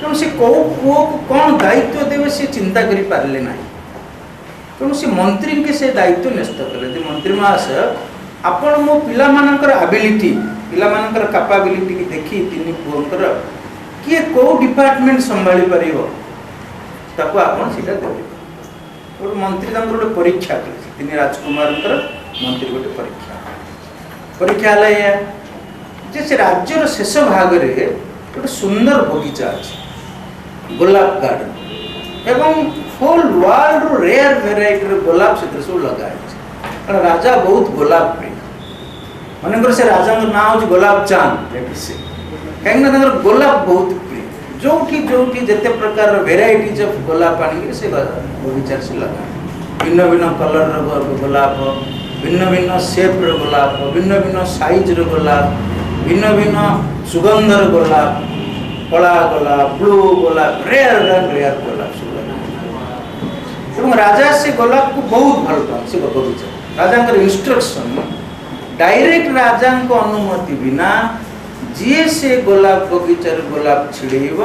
तेणु से कौ पुओ को कौन दायित्व देवे से चिंता करि पारले ना। तेणु से मंत्री के से दायित्व न्यस्त कले मंत्री महाशय आपण मो पिला मानकर एबिलिटी पिला मानकर कैपेबिलिटी की देखी तीन पुओंकर किए को डिपार्टमेंट संभाली परिबो ताको आपण सीधा देबे। गोटे मंत्री तांकर गोटे परीक्षा कले तीन राजकुमारकर मंत्री गोटे परीक्षा हला या जे से राज्यर शेष भाग रे गोटे सुंदर बगीचा अछि गोलाप गार्डन एवं होल वर्ल्ड रो रेयर वेराइटी रो गोलाप से सब लगा है कारण राजा बहुत गोलाप प्रिय मनकर से राजा नाम हो गोलाप चांद से कहीं गोलाप बहुत प्रिय जो जिते प्रकार वेराइटीज ऑफ गोलाप आनिक से बगीचा से लगा भिन्न भिन्न कलर गोलाप भिन्न भिन्न शेप रो गोलाप भिन्न भिन्न साइज रो गोलाप भिन्न भिन्न सुगंधर गोलाप कला गोलाप ब्लू गोलाप रेयर गोलाप सब लगा राजा से गोलाप को बहुत भल पाए से बगीचा राजा इंस्ट्रक्शन डायरेक्ट राजा को अनुमति बिना जी से गोलाप बगीचार गोलाप छिड़ेब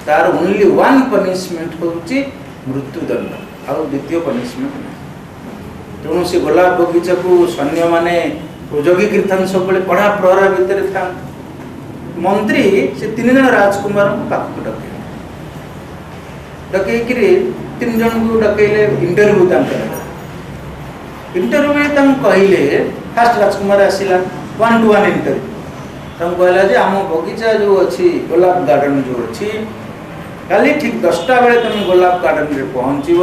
तार ओनली वन पनिशमेंट होची मृत्युदंड आउ द्वितीय पनिशमेंट ना। तेणु से गोलाप बगीचा को सैन्य माने उपयोगी कीर्तन सब पढ़ा प्रहरा भितर था मंत्री से तीन जन राजकुमार पाक डकई तीन जन को डकैले इंटरव्यू कहले फास्ट राजकुमार आसला 1-to-1 इंटरव्यू कहला जे आम बगीचा जो अच्छी गोलाप गार्डन जो अच्छी काली ठीक 10टा बेले तुम गोलाप गार्डन रे पहुँचब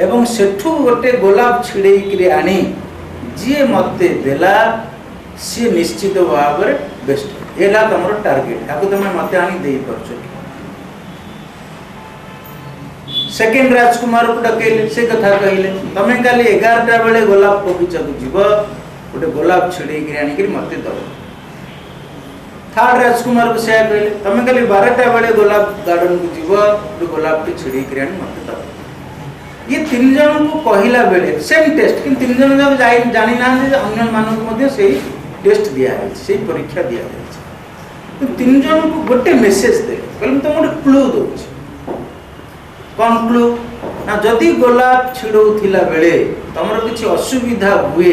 एवं सेठू गोटे गोलाप छिड़े आनी जी मते देला सी निश्चित भाव में बेस्ट एला तुम टार्गेट या तुम मत आनी दे पारछ। सेकेंड राजकुमार को डकैले से कथा कहले तमे काली 11टा बेले गोलाप बगीचा को जीव गोटे गोलाप छिड़े आनिक मत दब। थर्ड राजकुमार को से कहले तमे काली 12टा बेले गोलाप गार्डन को जीव गोटे गोलाप टी छिड़े आनी मत दब। ये तीन जन को कहला बेले सेम टेस्ट कि तीन जन जब जानी ना अन्य मानक मध्य से टेस्ट दिया है से परीक्षा दिया है तो तीन जन को गोटे मेसेज दे कहले तुम गोटे क्लू दउछ कौन क्लू ना जदि गोलाप छिड़ौथिला बेले तमर किछि असुविधा हुए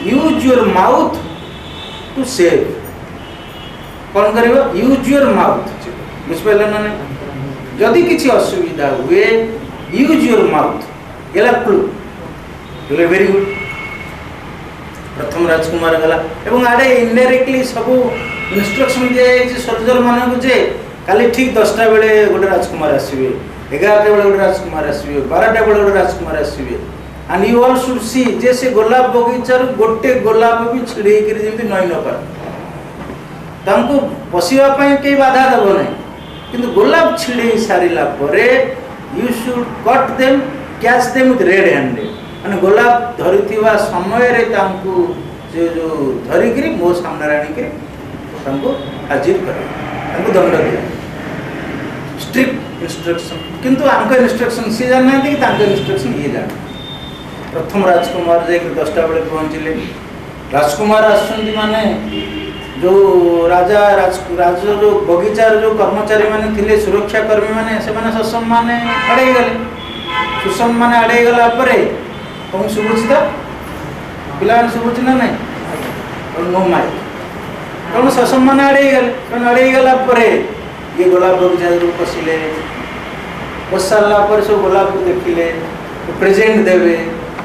use your mouth to save कौन करिवो यूज योर माउथ बुझिपाले ना जदि किछि असुविधा हुए यूज योर माउथ एला क्लू बोले वेरी गुड। प्रथम राजकुमार गला एवं आडे इनडायरेक्टली सब इंस्ट्रक्शन दिया है सोल्जर मान को जे काली ठीक 10टा बेले गोटे राजकुमार आसवे 11टा बेले गोटे राजकुमार आसवे 12टा बेले गोटे राजकुमार आसवे and you all should see जे से गोलाप बगीचार गोटे गोलाप भी छिड़े कर जेमति नई न पार तांको बसिबा पई के बाधा दबो नै किंतु गोलाप छिड़े सारिला परे you should cut them catch them with red hand माने गोलाप धरिथिबा समय रे तांको जो धरिकरी मो सामने राणी के तांको हाजिर करे तांको दंड दिया स्ट्रिक्ट इंस्ट्रक्शन किंतु आंका इंस्ट्रक्शन से जानना कि तांका इंस्ट्रक्शन ये जान। प्रथम राजकुमार जे 10टा बेले पहुंचले राजकुमार आसुंदी माने जो राजा राज जो बगीचार जो कर्मचारी माने थिले सुरक्षा कर्मी माने से माने ससम्मान अड़े गले सुसम्मान अड़े गला परे तुम सुबुचिता पिला सुबुच ना नहीं नो माइक कौन ससम्मान अड़े गले कौन अड़े गला परे ये गोलाप बगीचा जो पशिले बस सारा पर सब गोलाप को देखिले प्रेजेंट देवे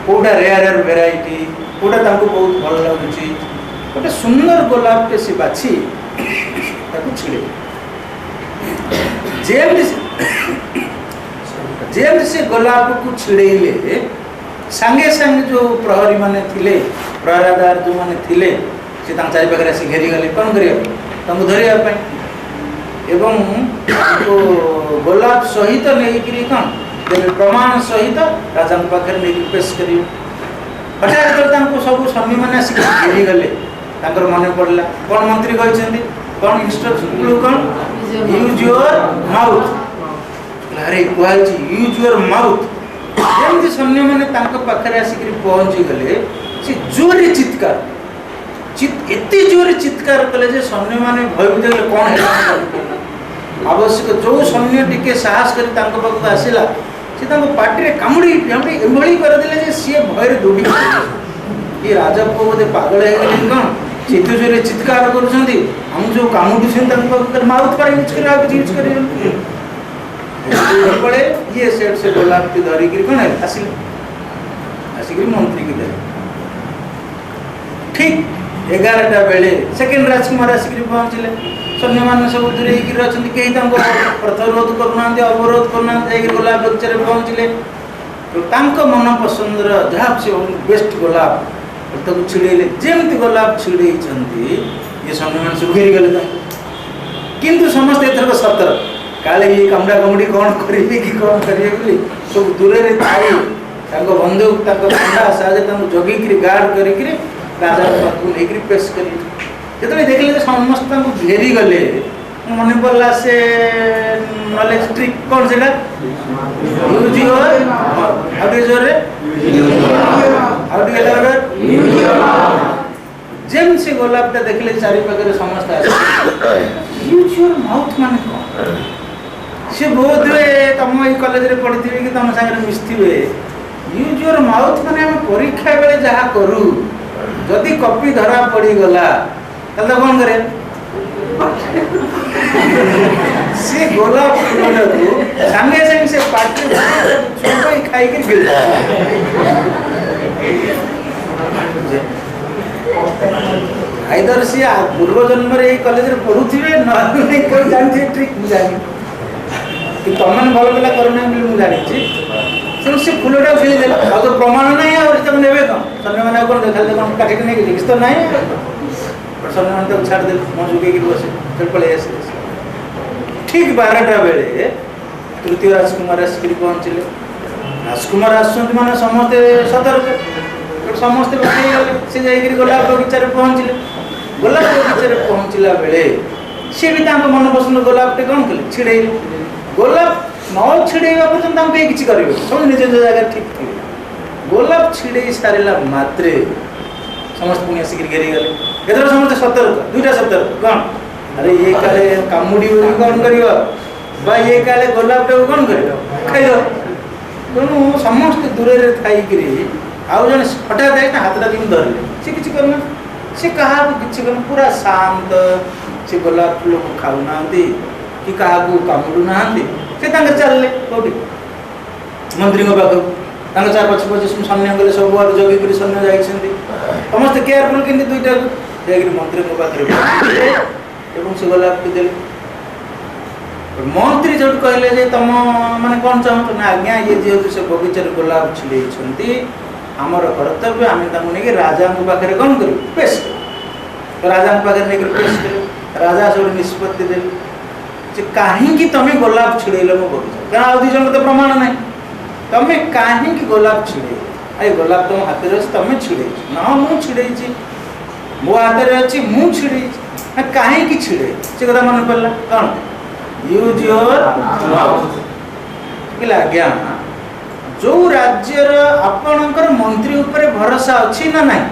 कोटा रेयर वेराइटी कोटा तांको बहुत भल लागुची गोटे सुंदर गोलाप के से बाछी ताको छिड़े जेम से गोलाप को छिड़ेले सांगे सांगे जो प्रहरी माने थिले प्रहरादार जो माने थिले से तां चारि पाखरे से घेरी गले कोन करिया तांको धरिया पय एवं तो गोलाप सहित नहीं करी कौन प्रमाण सहित राजा पाखे नहीं पेश कर हठात सब स्वामी मैंने घेरी गले मन पड़ा कौन मंत्री कहते कौन इंस्ट्रक्शन कौन यूज योर माउथ अरे कहु यूज योर माउथ जमी सैन्य मैंने पाखे आसिक पहुँची गले से जोरे चित्कार एत जोरे चित्कार कले सैन्य मैंने भयभीत गले कौन है आवश्यक जो सैन्य टिके साहस कर पाखक आसला से पार्टी कामुड़ी एभली करदे जे सी भय दौड़ी ये राजा पुओ बोधे पागल है कौन चित्त जोरे चित्कार कर जो कामुड़ी माउथ पर यूज कर यूज कर ये सेट से गोलाप की धरिक कौन है आसिक मंत्री की दे ठीक 11टा बेले सेकेंड राजकुमार आसिक पहुँचले सैन्य मान सब दूरे अच्छा कहीं प्रतिरोध करना अवरोध करना गोलाप बगीचार पहुँचले तो मन पसंद जहाँ से बेस्ट गोलाप छिड़े जमी गोलाप छिड़े ये सैन्य मान सब घेरी गले किंतु समस्त एथरक सतर्क काले ये कामुड़ा कामुड़ी कौन करेंगे कि कौन करेंगे सब दूरे थाई बंदूक खंडा साजे जगिक गार्ड कर राजा पाखक नहीं पेश कर जो देखले समस्त घेरी गले मन पड़ा से नॉलेज ट्रिक कौन से use your how do use how do get gem से गोलापटा देखले चारि पाखे समस्त यूज योर माउथ माने कौन से बोध हुए तुम ये कॉलेज रे पढ़ी कि तुम सागर मिस्थे यूज योर माउथ माने हम परीक्षा बेले जहाँ करूँ जदि कॉपी धरा पड़ी गला तो कौन करे से गोलाप फूल को संगे संगे से पार्टी खाई के गिर आइदर सी पूर्व जन्म रे कॉलेज रे पढुथिबे न कोई जानथि ट्रिक मु जानि कि तमन भल पिला करना बोली मु जानि छी से फूलटा खेली देला आ तो प्रमाण नहीं और तुम नेबे कौन सन्ने माने कोन देखल दे कोन काटी नहीं किछ तो नहीं सन्ने माने तो छाड़ दे मन जुके की बसे चल पळे आसे ठीक 12टा बेले तृतीय राजकुमार आसिक पहुँचले राजकुमार आसुंत माने समस्त सतर्क समस्त बाहरी गले से जाई गोलाप बगीचार पहुँचले गोलाप बगीचार पहुँचला बेले सी भी मन पसंद गोलापटे कौन कले छिड़े गोलाप न छिड़ेगा पर्यटन कहीं किसी करेंगे सब निज निज जगह ठीक थे गोलाप छिड़े सारा मात्रे समस्त पुणी आसिक घेरी गले एथर समस्त सतर्क दुईटा सतर्क कौन अरे ये काले कामुड़ी कौन कर ये काले गोलापटा कौन कर खाई तेणु समस्त दूर थी आउ जन हठात है हाथटा जमी धरले सी किसी करना सी क्या किसी करना पूरा शांत से गोलाप फूल को खाऊ ना कि क्या कामुड़ू ना से चलले कौटी मंत्री पाखक चार पछ पछ सैन्य गले सब आड़ जगिक सैन्य जाइए समस्त केयरफुल कि दुईटा को मंत्री पाखे से गोलाप को देले मंत्री जो कहले तुम माने कौन चाहत ना आज्ञा ये जेहेतु से बगीचार गोलाप छिड़े आमर कर्तव्य आम नहीं राजा पाखे कौन कर पेश कर राजा पाखे नहीं पेश कर राजा सब निष्पत्ति दे कहीं तुम गोलाप छिड़ेल मो बगीचा क्या आउ दी जन तो प्रमाण ना तुम कहीं गोलाप छिड़े आई गोलाप तुम हाथ में अच्छे तुम छिड़े ना मु छिड़े मो हाथ में अच्छी मु छिड़े कहीं छिड़े से कथा मन पड़ा कौन यूज योर माउथ आज्ञा जो राज्यर आपणकर मंत्री उपरे भरोसा अच्छी ना नहीं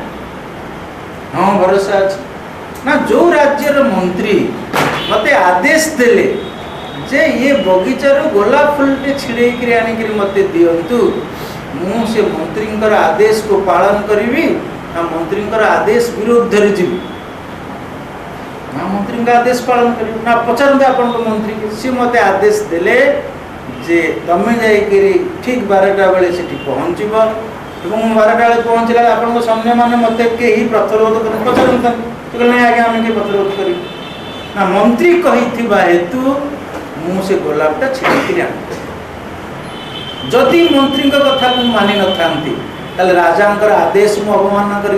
हाँ भरोसा अच्छी ना जो राज्यर मंत्री मते आदेश देले जे ये बगीचार गोलाप फूलटे छिड़े आनिक मत दिंतु मु से मंत्री आदेश को पालन करी ना मंत्री आदेश विरोध धरी जी ना मंत्री का आदेश पालन कर ना पचारते आप मंत्री सी मत आदेश देले जे तमें जाइए ठीक 12टा बेले से पहुँचब 12टा बेले पहुँचला आप सैन्य मैंने मत कहीं प्रतिरोध कर पचारता नहीं आज्ञा आम कहीं प्रतिरोध कर ना मंत्री कही हेतु मुझे गोलापटा छिड़ी जदि मंत्री कथा को मानि न था राजा आदेश मु अवमान कर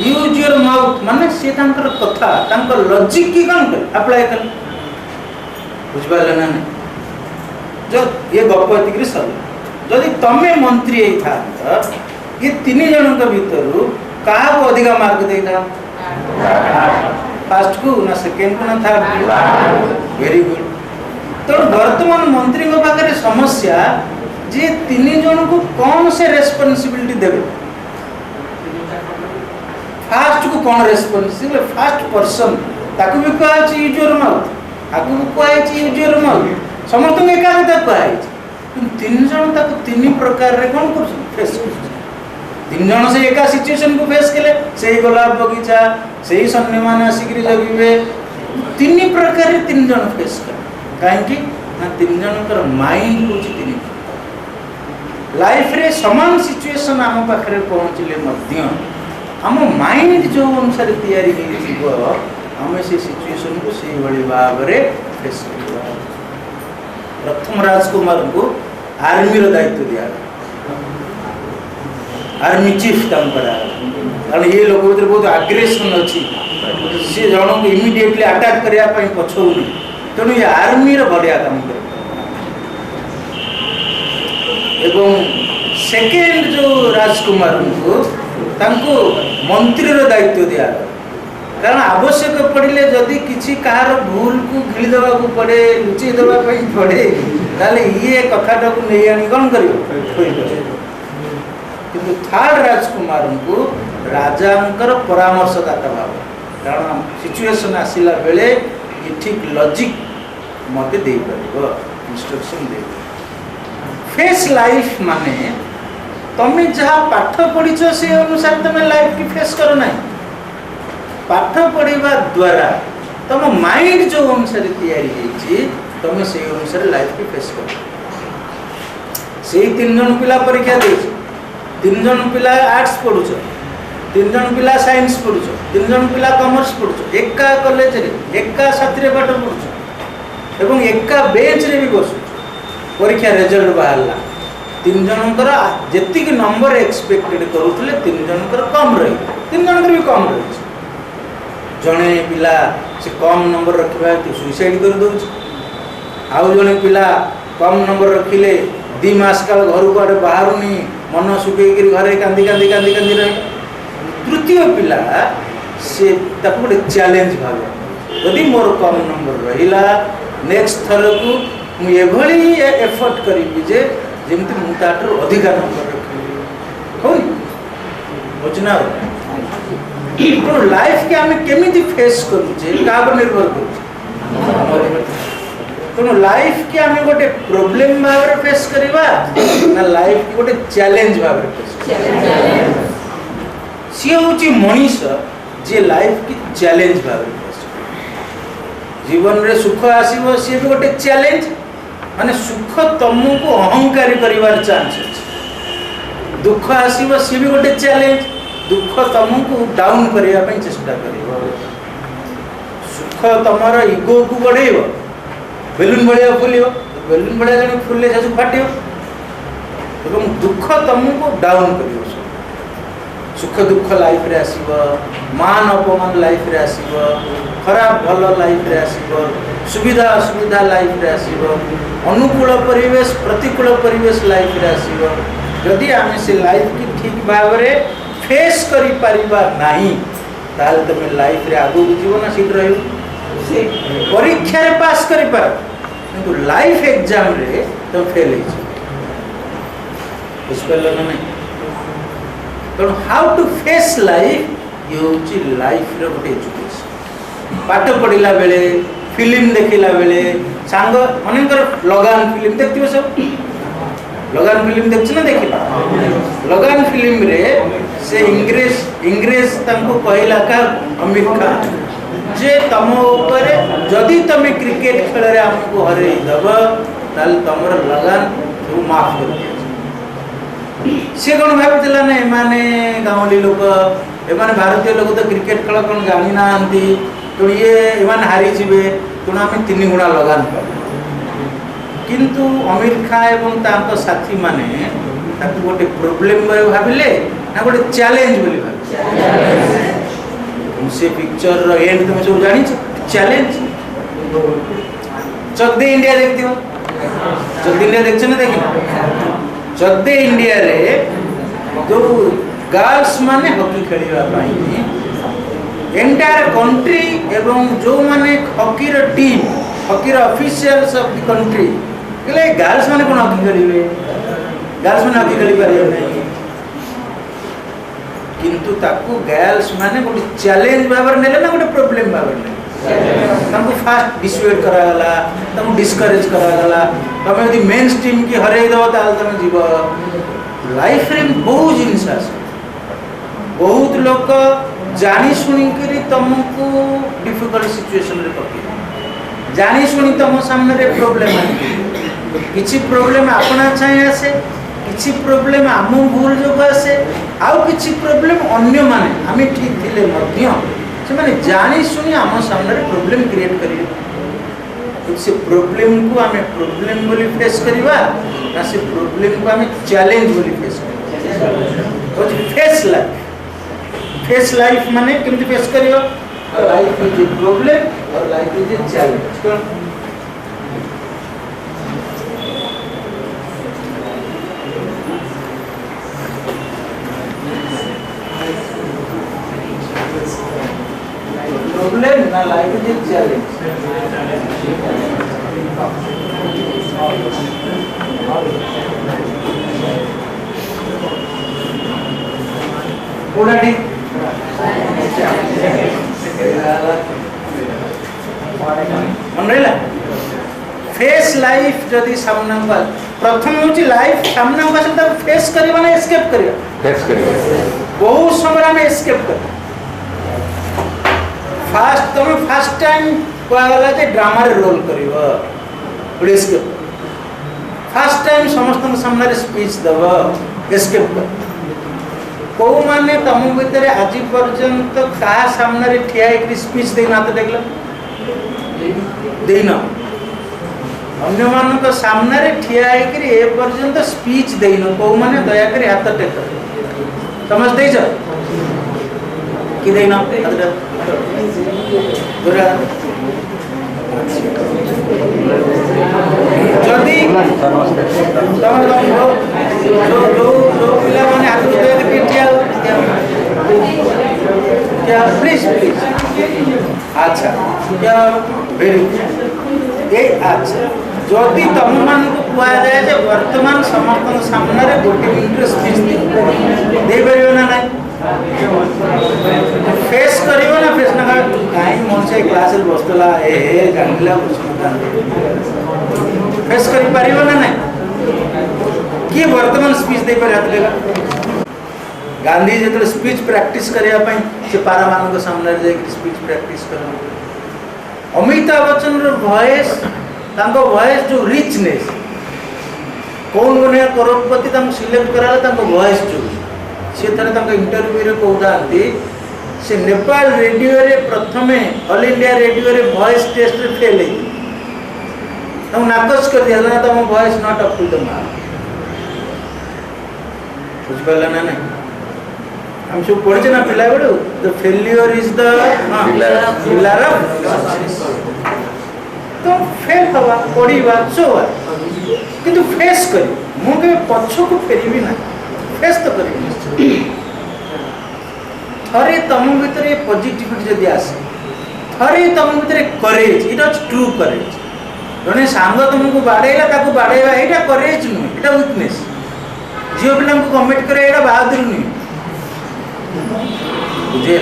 यूज योर माउथ माने सी कथा लॉजिक की कौन कर अप्लाई कर बुझिपारे ना नहीं जो ये गप ये सर जदि तमें मंत्री था ये 3 जन भर क्या अधिका मार्क दे था फास्ट को ना सेकेंड को ना थर्ड वेरी गुड तो वर्तमान मंत्री पाखे समस्या जे 3 जन को कौन से रेस्पॉन्सिबिलिटी देवे फास्ट को कौन रेस्पॉन्सिबल फास्ट पर्सन ताकू भी कहा यूज योर माउथ आगु कहुई यूजुअल मल समस्त एका कथा कहुई तीन जन तीन प्रकार रे कौन कर फेस कर तीन जन से एका सिचुएशन को फेस कले से गोलाप बगीचा से सन्नी मान आसिक जगिवे तीन प्रकार तीन जन फेस कर कहीं ना तीन जन माइंड हूँ तीन लाइफ रे समान सिचुएशन आम पाखे पहुँचले आम माइंड जो अनुसार तैयारी आम से सिचुएशन को से भाव में फेस कर प्रथम राजकुमार को आर्मी रो दायित्व दिया आर्मी चीफ कारण ये लोग भीतर बहुत आग्रेसन अच्छी सी जन को इमिडिएटली अटैक करने पछौनी तेणु ये आर्मी रो बढ़िया काम कर सेकेंड जो राजकुमार को मंत्री रो दायित्व दिया कारण आवश्यक पड़े जदि किसी कहार भूल को गिली देवा पड़े लुचई देवाई पड़े ताले ये कथाटा को नहीं आनी कौन कर किंतु थर्ड राजकुमार को राजा परामर्शदाता भाव कारण सिचुएशन आसला बेले ये ठीक लॉजिक मत दे पार इंस्ट्रक्शन दे फेस लाइफ माने तमें जहाँ पाठ पढ़ी से अनुसार तुम लाइफ की फेस कर ना पाठ पढ़ा द्वारा तुम माइंड जो अनुसार तैयारी तुम से अनुसार लाइफ की फेस कर से तीन जन पिला परीक्षा दे तीन जन पिला आर्ट्स पढ़ुच तीन जन पिला साइंस पढ़ुच तीन जन पिला कॉमर्स पढ़ुच एका कॉलेज रे एका साथी पाठ पढ़ुच एवं एका बेंच रे भी बसु परीक्षा रिजल्ट बाहरला तीन जनकर जी नंबर एक्सपेक्टेड करुले तीन जनकर कम रही तीन जनकर भी कम रही जड़े पिला से कम नंबर रखा सुइसाइड कर दौर आउ जड़े पिला कम नंबर रखिले 2 मास काल घर को आड़े बाहरुनी मन सुखी घरे कांदी कांदी कांदी कांदी रहे तृतीय पिला से गोटे चैलेंज भाव यदि मोर कम नंबर रहा नेक्स्ट थर को मुझे एफर्ट करी जे जमती मुझे अधिक नंबर रखी बुझना तो लाइफ के आम केमी फेस करुचे क्या निर्भर कर तेणु लाइफ की आम गोटे प्रोब्लेम भाव में फेस करवा ना लाइफ की गोटे चैलेंज भाव में फेस सी हूँ मनीष जे लाइफ की चैलेंज भाव में फेस जीवन रे सुख आसो सी भी गोटे चैलेंज माने सुख तुमको अहंकारी करिवार चांस अच्छे दुख आसो सी भी गोटे चैलेंज दुख तुमको डाउन करने चेष्टा कर सुख तुम इगो को बढ़ेब बेलून भाया फुल बेलून भाया जब फुले से फाट दुख तुमको डाउन कर सुख दुख लाइफ रे आसीबो मान अपमान लाइफ रे आसीबो खराब भल लाइफ रे आसीबो सुविधा असुविधा लाइफ रे आसीबो अनुकूल परिवेश प्रतिकूल परिवेश लाइफ रे आसीबो यदि आम से लाइफ की ठीक भाव में फेस करि परिबा नहीं ताल तुम लाइफ रे आगो जीव ना सीट रही परीक्षा रे पास करि पार किंतु लाइफ एग्जाम रे तो फेल हो बुझिपार ना नहीं तेणु हाउ टू फेस लाइफ ये लाइफ रे गोटे एजुकेशन पाठ पढ़ला बेले फिल्म देखला बेले सांग अनेकर लगान फिल्म देखियो सब लगान फिल्म देखछ ना देखिला लगान फिल्म रे से इंग्रेज तांको कहला का आमिर खान जे तम ऊपर जदि तुम क्रिकेट खेल रे हमको हरे दब ताल तमर लगान तो माफ कर दिया सी कौन भाई ना एमाने गाँवली लोक एमाने भारतीय लोक तो क्रिकेट खेल कौन जानी ना तेणु ये एमाने हारी जीवे तेणु आम 3 गुणा लगान पा किंतु आमिर खान एवं तांको साथी माने ताकू गोटे प्रोब्लेम भाविले ना गोटे चैलेंज बोली भाव से पिक्चर रो एंड तुम सब जानी चैलेंज चक दे इंडिया देखती हो चक दे इंडिया देखछ ना देखिन चक दे इंडिया रे जो गर्ल्स माने हॉकी खेलिबा पाई एंटायर कंट्री एवं जो माने हॉकी रो टीम हॉकी रो ऑफिशियल्स ऑफ द कंट्री कहले गर्ल्स माने कोन हॉकी खेलिबे गर्ल्स माने हॉकी खेली पारे नहीं किंतु ताकू गर्ल्स माने गोटे चैलेंज भाव नेले ना गोटे प्रोब्लेम भाव नेले तुमको फास्ट डिसुएड करागला, तुमको डिस्करेज करागला, तुम यदि मेन स्ट्रीम की हरई दो ताल तुम जीव लाइफ रे बहुत जिनिस आसे, बहुत लोग जानी सुनी करी तुमको डिफिकल्ट सिचुएशन रे पके, जानी सुनी तुम सामने रे प्रॉब्लम आनी, किसी प्रॉब्लम अपना चाहिए आसे, किसी प्रॉब्लम आम भूल जो आसे, आउ किसी प्रॉब्लम अन्य माने आमे ठीक थिले मध्य से माने जानी सुनी आम सामने रे प्रॉब्लम क्रिएट करिवे, तो से प्रॉब्लम को आमे प्रॉब्लम बोली फेस करिवा ना से प्रॉब्लम को आमे चैलेंज बोली फेस करिवा, तो फेस लाइफ माने केमति फेस करियो, लाइफ इज ए प्रॉब्लम और life is a challenge. Problem ना लाइफ इज ए चैलेंज। पूरा ठीक मन रहा फेस लाइफ जदि सामना प्रथम हूँ लाइफ सामना को फेस करवा ना एस्केप करवा, फेस करिए बहुत समय आम एस्केप कर फास्ट तुम फास्ट टाइम कहला जे ड्रामा रे रोल कर एस्केप, फास्ट टाइम समस्त सामने स्पीच दब एस्केप कर, कौ माने तुम भितर आज पर्यंत क्या सामने ठिया स्पीच देना तो देख देन अन्य मान सामने ठिया ए पर्यंत स्पीच देन, कौ माने दयाकर हाथ टेक समझ देच कि देन जदि पिला माने हाथ क्या प्लीज प्लीज अच्छा क्या वेरी ये अच्छा जदि तुम मान को कुआ जाए जे वर्तमान समस्त सामने रे गोटे मिनिट स्पीच दे परियो ना नहीं फेस करियो ना फेस ना काई मन से क्लास रे बसतला ए गांडला बुझना फेस करि परियो ना नहीं कि वर्तमान स्पीच दे पर हाथ लेगा गांधी जो स्पीच प्रैक्टिस करने से पारा मान सामने स्पीच प्रैक्टिस कर, अमिताभ बच्चन वॉइस वॉइस जो रिचनेस कौन बने करोड़पति सिलेक्ट करा वॉइस जो सी थे इंटरव्यू कहते से नेपाल रेडियो रे प्रथमे ऑल इंडिया रेडियो रे वॉइस टेस्ट रे फेल होती नाकच कर दिया तुम voice not up to the mark, बुझिपारा ना नहीं हम सब पढ़े ना पिला बेलू the failure is the pillar of success, तो फेल हवा पढ़ीवा सो किंतु फेस कर मु के पछ को फेरबी ना फेस तो करी थरे तुम भीतर ये पॉजिटिविटी जदी आसे, थरे तुम भीतर करेज, इट इज ट्रू करेज, जने सांग तुमको बाड़ेला ताको बाड़ेवा एटा करेज नु एटा वीकनेस, जियो पिला को कमेंट करे एटा बहादुर नु बुझे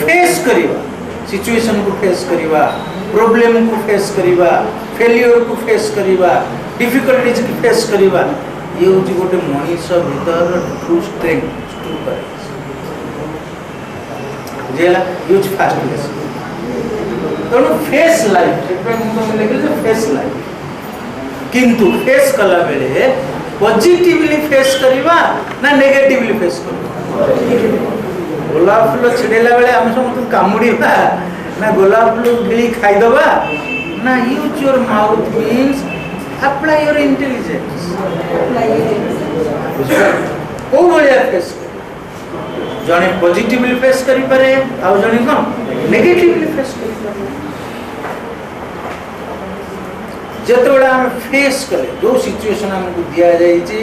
फेस करिवा सिचुएशन को फेस करिवा, प्रॉब्लम को फेस करिवा, फेल्योर को फेस करिवा, डिफिकल्टीज को फेस करिवा, ये होची गोटे मनीष भीतर ट्रू स्ट्रेंथ ट्रू करेज बुझेला यूज फास्टनेस तो फेस लाइफ फेस लाइफ किंतु फेस कला बेले पॉजिटिवली फेस करिवा ना नेगेटिवली फेस करिवा, गोलाप फूल छिड़ेला बेले हम सब कामुड़ीबा ना गोलाप फूल गिली खाइदबा ना use your mouth means apply your intelligence को भलिया फेस जने पॉजिटिवली फेस करि पारे आ जने कोन नेगेटिवली फेस करि पारे, जेतबेला हम फेस कले जो सिचुएशन हमको दिया जाई छी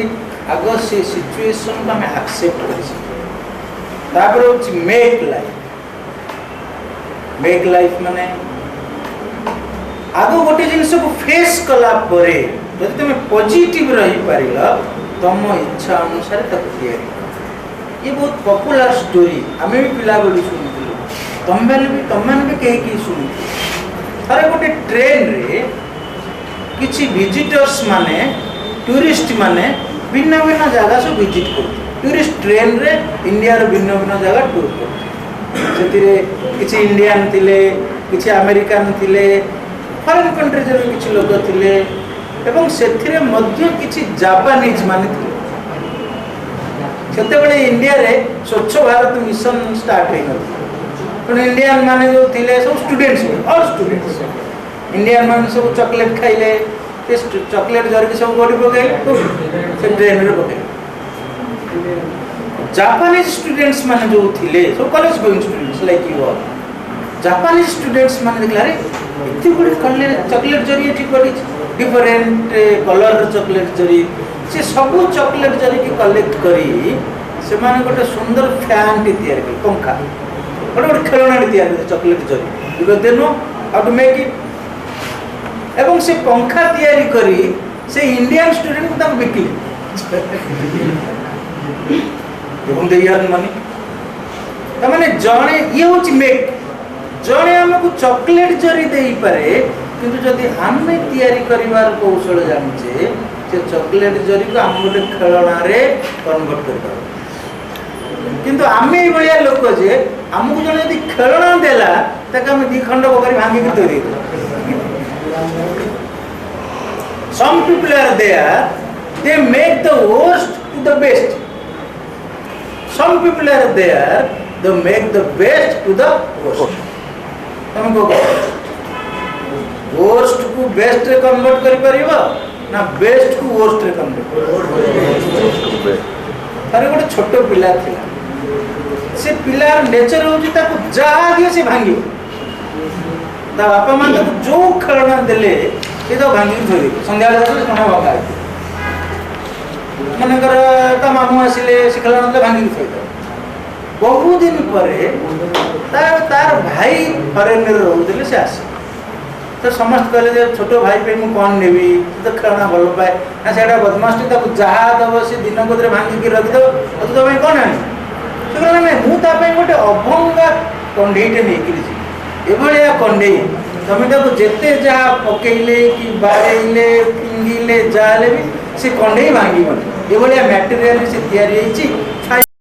आगो से सिचुएशन को हम एक्सेप्ट करि छी, तापर होची मेक लाइफ माने आगो गोटे जिनिस को फेस कला परे जदि तुम पॉजिटिव रही पारिला तुम इच्छा अनुसार तक तैयारी, ये बहुत पॉपुलर स्टोरी आमे भी पिला बेलू सुनिथिलु तुम भी कहीं शुणी अरे गोटे ट्रेन रे किसी विजिटर्स माने टूरिस्ट माने भिन्न भिन्न जगह सब विजिट कर टूरिस्ट ट्रेन रे इंडिया रो भिन्न भिन्न जगह टूर कर किसी इंडियन थिले किसी अमेरिकन थिले फॉरेन कंट्रीज रे किसी लोग थिले एवं सेथिरे मध्य किसी जापानीज माने थिले सेते बेले इंडिया रे स्वच्छ भारत मिशन स्टार्ट हे न इंडियन माने जो थिले सब स्टूडेंट्स ऑल स्टूडेंट्स इंडियन माने सब चॉकलेट खाइले चॉकलेट जरकी सब गोडी पकाइले से ट्रेन रे पकाइले जापानीज स्टूडेंट्स माने जो थिले सब college going students like you all Japanese students माने देखला रे इतनी बड़ी चॉकलेट जरी एठी पड़ी डिफरेंट कलर चॉकलेट जरी से सब चॉकलेट जरी की कलेक्ट करी से माने गोटे सुंदर फैन टी तैयार कर पंखा गोटे खेलना तैयार कर चॉकलेट जरी because they know how to make it एवं से पंखा तैयारी करी से इंडियन स्टूडेंट को तक बिकली एवं दे यार मनी त माने जणे ये होची मेक जणे हमको चॉकलेट जरी देई पारे किंतु जदि आमे तैयारी करिवार कौशल जानचे से चॉकलेट जरी को हम गोटे खेलना रे कन्वर्ट कर पारो किंतु आमे ए बलिया लोक जे हमको जने यदि खेलना देला तक हम दी खंड बकरी भांगी के दे दे some people are there they make the worst to the best some people are there they make the best to the worst तुमको worst को best रे कन्वर्ट करि परिबो ना बेस्ट को वर्स्ट रे कन्वर्ट अरे गोटे छोट पिला थिला से पिलार नेचर होची ताको जा दियो से भांगी ता बापा मान ताको जो खेलना देले ये तो भांगी थोड़ी संध्या बेला कोना बाका मन कर ता मामू आसिले से खेलना दे भांगी थोड़ी बहुत दिन परे तार भाई फॉरेन रे रहउतले से आसी तो समस्त कहले जे छोटो भाई पे मु कोन नेबी तो खेलना भल पाए ना सेडा बदमाशी ताको जहा दबो से दिन कोदरे भांगी के रख दो तो तो भाई कोन आनी तो कहले मैं मु ता पे गोटे अभंगा कंढेईटे नै किछि एभलिया कंढेई तमे ताको जेते जहा पकेइले कि बारेइले फिंगिले जाले भी से कंढेई भांगी मन एभलिया मटेरियल से तयारी हेछि